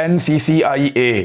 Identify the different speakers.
Speaker 1: NCCIA،